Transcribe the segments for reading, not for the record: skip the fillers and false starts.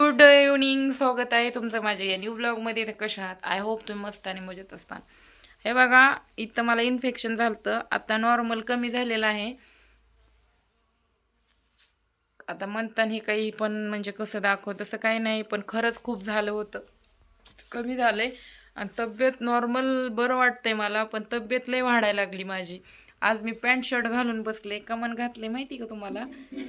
Good evening. स्वागत आहे तुमचं माझ्या या न्यू ब्लॉगमध्ये. तर कशा आहात? आय होप तुम्ही मस्त आणि मजेत असता. हे बघा, इथं मला इन्फेक्शन झालं, आता नॉर्मल कमी झालेलं आहे. आता म्हणताना हे काही पण म्हणजे कसं दाखव तसं काही नाही, पण खरंच खूप झालं होतं. कमी झालंय आणि तब्येत नॉर्मल बरं वाटतंय मला, पण तब्येत लय वाढायला लागली माझी. आज मी पॅन्ट शर्ट घालून बसले, कमन घातले माहिती का तुम्हाला?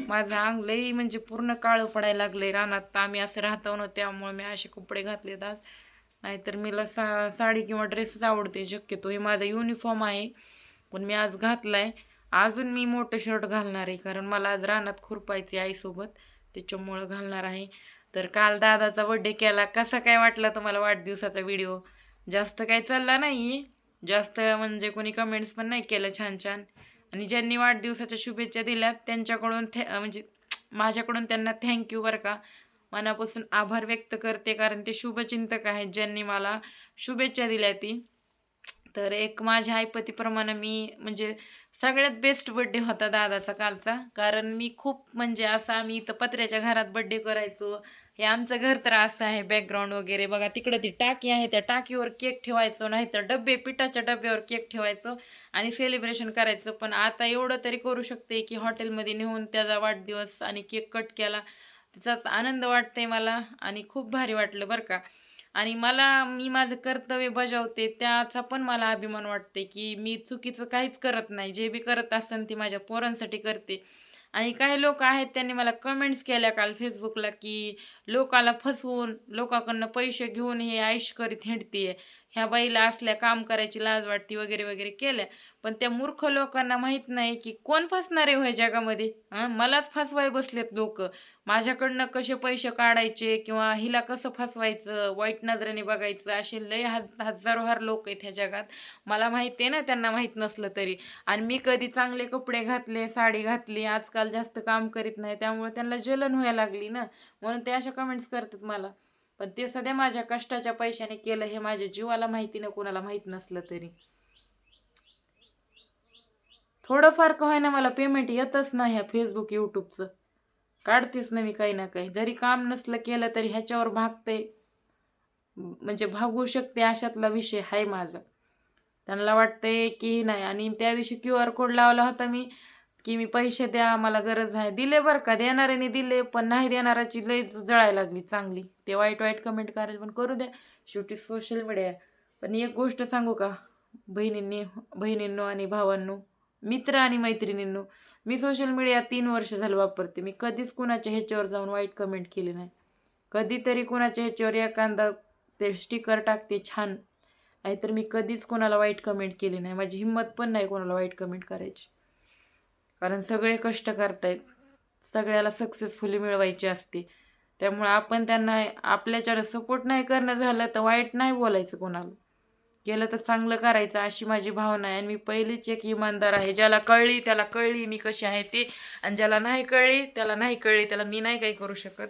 माझं अंग लई म्हणजे पूर्ण काळं पडायला लागले. रानात तर आम्ही असं राहतो ना, त्यामुळे मी असे कपडे घातलेत आज. नाहीतर मला साडी किंवा ड्रेसच आवडते शक्यतो. हे माझा युनिफॉर्म आहे, पण मी आज घातलाय. अजून मी मोठं शर्ट घालणार आहे, कारण मला आज रानात खुरपायचे आईसोबत, त्याच्यामुळं घालणार आहे. तर काल दादाचा बर्थडे केला. कसा काय वाटला तुम्हाला वाढदिवसाचा व्हिडिओ? जास्त काही चालला नाही, जास्त म्हणजे कोणी कमेंट्स पण नाही केलं छान छान. आणि ज्यांनी वाढदिवसाच्या शुभेच्छा दिल्यात त्यांच्याकडून म्हणजे माझ्याकडून त्यांना थँक्यू बरं का. मनापासून आभार व्यक्त करते, कारण ते शुभचिंतक आहेत ज्यांनी मला शुभेच्छा दिल्या ती. तर एक माझ्या आईपतीप्रमाणे मी म्हणजे सगळ्यात बेस्ट बर्थडे होता दादाचा कालचा. कारण मी खूप म्हणजे असं आम्ही इथं पत्र्याच्या घरात बर्थडे करायचो. हे आमचं घर तर असं आहे, बॅकग्राऊंड वगैरे बघा, तिकडं ती टाकी आहे, त्या टाकीवर केक ठेवायचो, नाहीतर डबे पिठाच्या डब्यावर केक ठेवायचो आणि सेलिब्रेशन करायचं. पण आता एवढं तरी करू शकते की हॉटेलमध्ये नेऊन त्याचा वाढदिवस आणि केक कट केला, त्याचाच आनंद वाटतंय मला आणि खूप भारी वाटलं बरं का. आणि मी माझं कर्तव्य बजावते, त्याचा पण मला अभिमान वाटते की मी चुकीचं काहीच करत नाही. जे बी करत असेल ते माझ्या पोरांसाठी करते. आणि काही लोक आहेत त्यांनी मला कमेंट्स केल्या काल फेसबुकला की लोकाला फसवून लोकांकडनं पैसे घेऊन हे ऐश करीत हिंडतीये, ह्या बाईला असल्या काम करायची लाज वाटते वगैरे वगैरे केल्या. पण त्या मूर्ख लोकांना माहित नाही की कोण फसणार आहे ह्या जगामध्ये. मलाच फसवाय बसलेत लोक. माझ्याकडनं कसे पैसे काढायचे किंवा हिला कसं फसवायचं, वाईट नजरेने बघायचं, असे लय हजारोहार लोक आहेत ह्या जगात. मला माहिती आहे ना, त्यांना माहीत नसलं तरी. आणि मी कधी चांगले कपडे घातले, साडी घातली, आजकाल जास्त काम करीत नाही, त्यामुळे त्यांना जलन व्हायला लागली ना, म्हणून ते अशा कमेंट्स करतात मला. पण ते सध्या माझ्या कष्टाच्या पैशाने केलं हे माझ्या जीवाला माहिती ना, कोणाला माहीत नसलं तरी. थोडंफार का होईना मला पेमेंट येतच नाही ह्या फेसबुक यूट्यूबचं. काढतेच ना मी काही ना काही, जरी काम नसलं केलं तरी ह्याच्यावर भागते, म्हणजे भागू शकते अशातला विषय आहे माझा. त्यांना वाटतंय की नाही. आणि त्या दिवशी QR कोड लावला होता मी की मी पैसे द्या, मला गरज आहे, दिले बरं का, देणाऱ्याने दिले, पण नाही देणाराची लयच जळायला लागली चांगली. ते वाईट वाईट कमेंट करायला पण करू द्या, शेवटी सोशल मीडिया. पण एक गोष्ट सांगू का बहिणींनो आणि भावांनो, मित्र आणि मैत्रिणींनो, मी सोशल मीडिया 3 वर्ष झालं वापरते. मी कधीच कुणाच्या ह्याच्यावर जाऊन वाईट कमेंट केली नाही. कधीतरी कुणाच्या ह्याच्यावर एखादा ते स्टिकर टाकते छान, नाहीतर मी कधीच कोणाला वाईट कमेंट केली नाही. माझी हिंमत पण नाही कोणाला वाईट कमेंट करायची, कारण सगळे कष्ट करतायत, सगळ्याला सक्सेसफुली मिळवायची असते. त्यामुळे आपण त्यांना आपल्याच्यावर सपोर्ट नाही करणं झालं तर वाईट नाही बोलायचं कोणाला, केलं तर चांगलं करायचं, अशी माझी भावना आहे. आणि मी पहिलीच एक इमानदार आहे. ज्याला कळली त्याला कळली मी कशी आहे ते, आणि ज्याला नाही कळली त्याला नाही कळली, त्याला मी नाही काही करू शकत.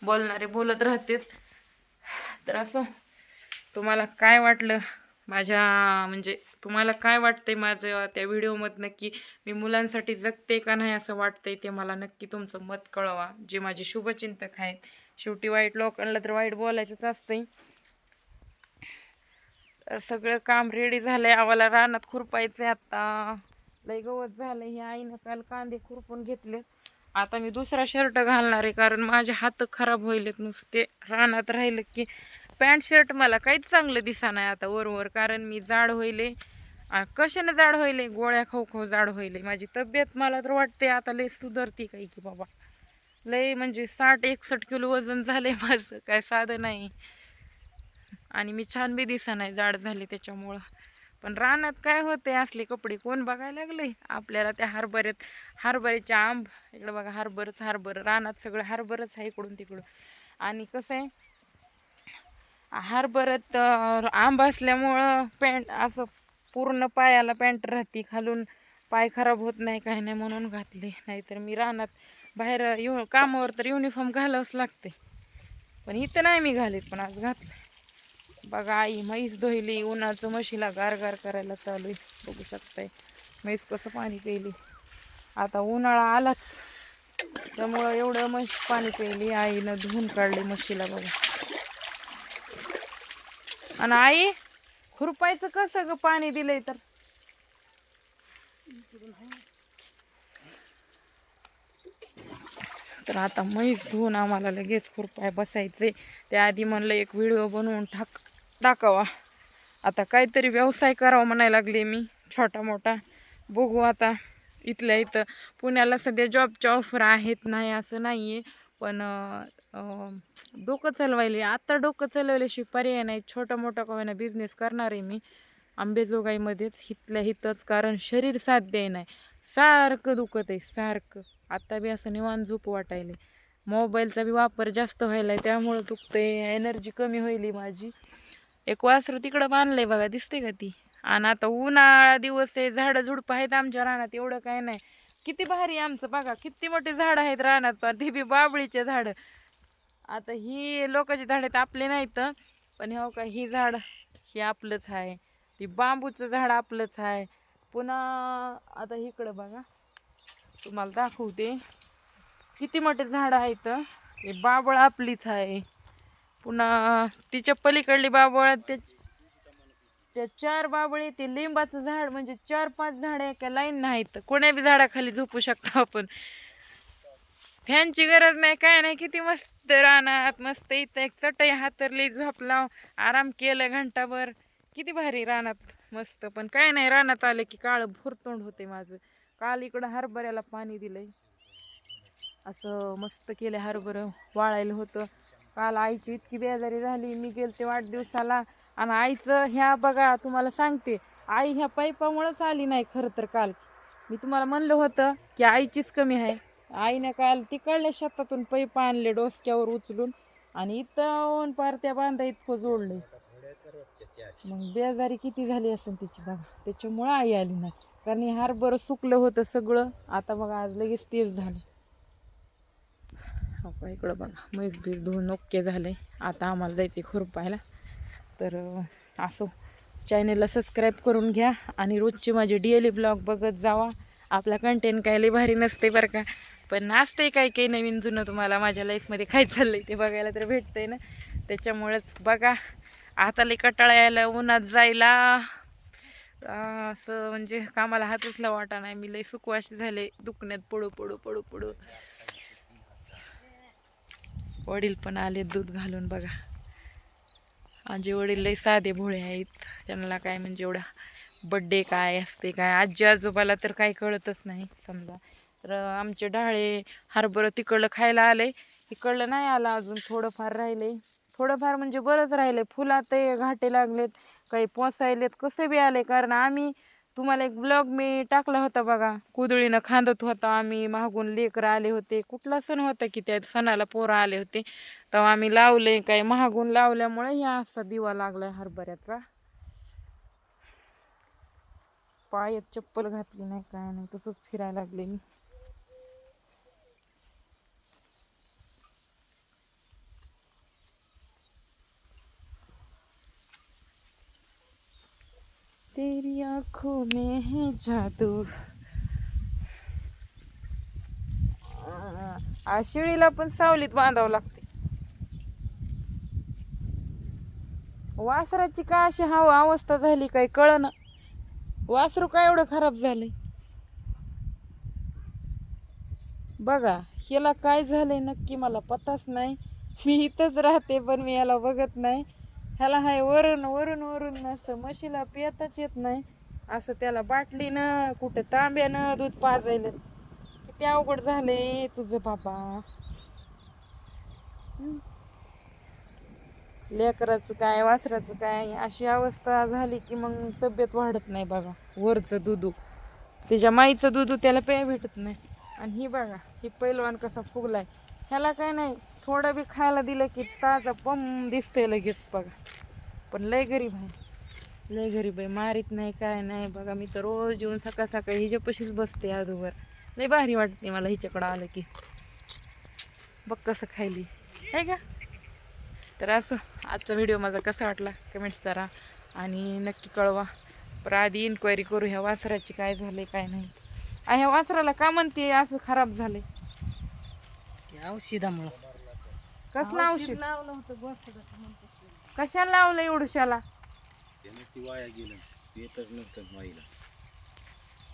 बोलणारे बोलत राहतेच. तर असं, तुम्हाला काय वाटलं माझ्या, म्हणजे तुम्हाला काय वाटतंय माझं त्या व्हिडिओमधनं, की मी मुलांसाठी जगते का नाही असं वाटतंय, ते मला नक्की तुमचं मत कळवा, जे माझे शुभचिंतक आहेत. शेवटी वाईट लोकांना तर वाईट बोलायचंच असतंय. तर सगळं काम रेडी झालंय, आम्हाला रानात खुरपायचंय आता. लय गवत झालंय. हे आईनं काल कांदे खुरपून घेतले. आता मी दुसरा शर्ट घालणार आहे, कारण माझे हात खराब होईलेत नुसते रानात राहिलं की. पॅन्ट शर्ट मला काहीच चांगलं दिसा नाही आता वरवर, कारण मी जाड होईले. कशाने जाड होईले? गोळ्या खाऊ खाऊ जाड होईले. माझी तब्येत मला तर वाटते आता लय सुधारती काही की बाबा. लय म्हणजे 60-61 किलो वजन झालंय माझं, काय साधं नाही. आणि मी छान बी दिसा नाही जाड झाले त्याच्यामुळं. पण रानात काय होते, असले कपडे कोण बघायला लागले आपल्याला? त्या हरभऱ्याचे आंब, इकडं बघा, हरभर रानात सगळं हरभरच आहे इकडून तिकडून. आणि कसं आहे, हरभऱ्यात आंब असल्यामुळं पॅन्ट असं पूर्ण पायाला पॅन्ट राहते, खालून पाय खराब होत नाही काही नाही म्हणून घातले. नाहीतर मी रानात बाहेर कामावर तर युनिफॉर्म घालावंच लागते, पण इथं नाही मी घालीत, पण आज घातलं. बघा, आई म्हैस धुईली, उन्हाचं म्हशीला गारगार करायला चालू आहे, बघू शकताय म्हैस कसं पाणी प्यायली. आता उन्हाळा आलाच, त्यामुळं एवढं म्हशी पाणी प्यायली. आईनं धुवून काढली म्हशीला बघा. आणि आई खुरपायचं कसं ग पाणी दिलंय तर आता म्हैस धुवून आम्हाला लगेच खुरपाय बसायचे. त्याआधी म्हणलं एक व्हिडिओ बनवून टाकावा. आता काहीतरी व्यवसाय करावा म्हणायला लागले मी, छोटा मोठा. बघू आता. इथल्या इथं पुण्याला सध्या जॉबच्या ऑफर आहेत, नाही असं नाही आहे. पण डोकं चालवायला आता डोकं चालवल्याशिवाय पर्याय नाही. छोटा मोठा का होईना बिझनेस करणार आहे मी अंबेजोगाईमध्येच, इथल्या इथंच. कारण शरीर साथ द्याय नाही, सारखं दुखत आहे सारखं. आता बी असं निवांत झोप वाटायले. मोबाईलचा बी वापर जास्त व्हायला आहे त्यामुळं दुखतंय. एनर्जी कमी होईल माझी. एक वासरू तिकडं बांधलंय बघा, दिसते का ती. आणि आता उन्हाळा दिवस आहे, झाडं झुडपं आहेत आमच्या रानात, एवढं काय नाही. किती भारी आमचं बघा, किती मोठे झाड आहेत रानात. पण ते बी बाबळीचे झाड. आता ही लोकांची झाड आहेत, आपले नाहीत. पण हो का, ही झाड हे आपलंच आहे. ती बांबूचं झाड आपलंच आहे. पुन्हा आता इकडं बघा, तुम्हाला दाखवते किती मोठे झाड आहेत. हे बाबळ आपलीच आहे. पुन्हा तिच्या पलीकडली बाबळ, त्या 4 बाबळे. ते लिंबाचं झाड म्हणजे 4-5 झाड एका लाईन नाहीत. कोण्या बी झाडाखाली झोपू शकतो आपण. फॅनची गरज नाही, काय नाही. किती मस्त रानात, मस्त इथं एक चटई हातरली, झोपला, आराम केलं घंटाभर. किती भारी रानात मस्त. पण काय नाही, रानात आलं की काळं भुरतोंड होते माझं. काल इकडं हरभऱ्याला पाणी दिलंय, असं मस्त केलं. हरभरं वाळायला होतं. काल आईची इतकी बेजारी झाली, मी गेलते वाढदिवसाला. आणि आईचं ह्या बघा, तुम्हाला सांगते, आई ह्या पाईपामुळंच आली नाही खरं तर. काल मी तुम्हाला म्हणलं होतं की आईचीच कमी आहे. आईने काल तिकडल्या शेतातून पैप आणले डोसक्यावर उचलून, आणि इथं पार त्या बांधा इतकं जोडलंय. मग बेजारी किती झाली असेल तिची बघा. त्याच्यामुळं आई आली नाही. कारण हे हरभरं सुकलं होतं सगळं. आता बघा आज लगेच तेच झालं. हो इकडं बघा, म्हैस बीस धुवून ओके झाले. आता आम्हाला जायचे खुरपायला. तर असो, चॅनेलला सबस्क्राईब करून घ्या आणि रोजचे माझे डेली ब्लॉग बघत जावा. आपला कंटेंट काय लई भारी नसते बरं का, पण असते काही काही नवीन जुनं. तुम्हाला माझ्या लाईफमध्ये काय चाललंय ते बघायला तर भेटतंय ना. त्याच्यामुळेच बघा. आता लई कंटाळा यायला उन्हात जायला. असं म्हणजे कामाला हातच वाटा नाही. मी लई सुकवाशी झाले दुखण्यात, पडू पडू पडू पडू. वडील पण आले दूध घालून बघा. माझे वडील लई साधे भोळे आहेत. त्यांना काय म्हणजे एवढा बड्डे काय असते काय, आजी आजोबाला तर काही कळतच नाही समजा. तर आमचे डाळे हरभरं तिकडलं खायला आले, इकडलं नाही आला अजून. थोडंफार राहिले, थोडंफार म्हणजे बरंच राहिले. फुलात घाटे लागलेत, काही पोसायलेत, कसे बी आले. कारण आम्ही तुम्हाला एक ब्लॉग मी टाकला होता बघा, कुदळीनं खांदत होता आम्ही. मागून लेकरं आले होते. कुठला सण होता की त्या सणाला पोरं आले होते, तेव्हा आम्ही लावले. काही महागून लावल्यामुळे या असा दिवा लागलाय हरभऱ्याचा. पायात चप्पल घातली नाही, काय नाही, तसंच फिरायला लागले मी. तेरी आंखों में है जादू. शिळीला पण सावलीत बांधावं लागते. वासराची का अशी अवस्था झाली काही कळना. वासरू काय एवढं खराब झालंय बघा. ह्याला काय झालंय नक्की मला पताच नाही. मी इथंच राहते पण मी याला बघत नाही. ह्याला हाय वरून वरून वरून असं म्हशीला पियताच येत नाही. असं त्याला बाटलीनं कुठं तांब्यानं दूध पाजायला. किती अवघड झालंय तुझं बाबा. लेकराचं काय वासराचं काय अशी अवस्था झाली की मग तब्येत वाढत नाही बघा. वरचं दूध, त्याच्या माईचं दूध त्याला प्याय भेटत नाही. आणि ही बघा, ही पैलवान कसा फुगलाय. ह्याला काय नाही, थोडं बी खायला दिलं की ताजा पम दिसतंय लगेच बघा. पण लय गरीब आहे, लय गरीब आहे. मारीत नाही काय नाही बघा. मी तर रोज येऊन सकाळ सकाळी हिच्यापाशीच बसते अगोदर. लय भारी वाटते मला हिच्याकडं आलं की. बघ कसं खायली आहे का. तर असं आजचा व्हिडिओ माझा कसा वाटला कमेंट्स करा आणि नक्की कळवा. पण आधी इन्क्वायरी करू ह्या वासराची काय झाले काय नाही. ह्या वासराला का म्हणते असं खराब झाले. औषधामुळं कसलं औषध लावलं होतं गोठ्याचं म्हणतो. कशाला लावलं एवढ्याला? ते नुसती वाया गेलं, येतच नव्हतं माईला.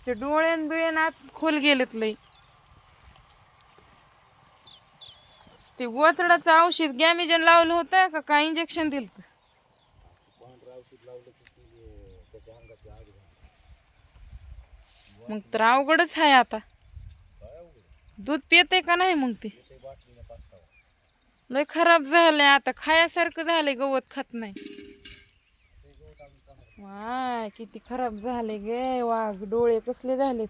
ते डोळ्यान बिळ्यान आत खोल गेलेत लई. ते गोचडाचं औषध गॅमिजन लावलं होतं का काय इंजेक्शन दिलं? पांढरं औषध लावलं की त्याच्या अंगाची आग झाली. मग तर अवघडच आहे आता. काय अवघड दूध पिते का नाही मग ते? ते बाटलीनं पाचतावा. लय खराब झालंय आता, खायासारखं झालंय, गवत खात नाही. वाय किती खराब झाले गे वाघ, डोळे कसले झाले.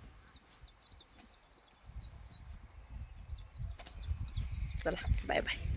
चला बाय बाय.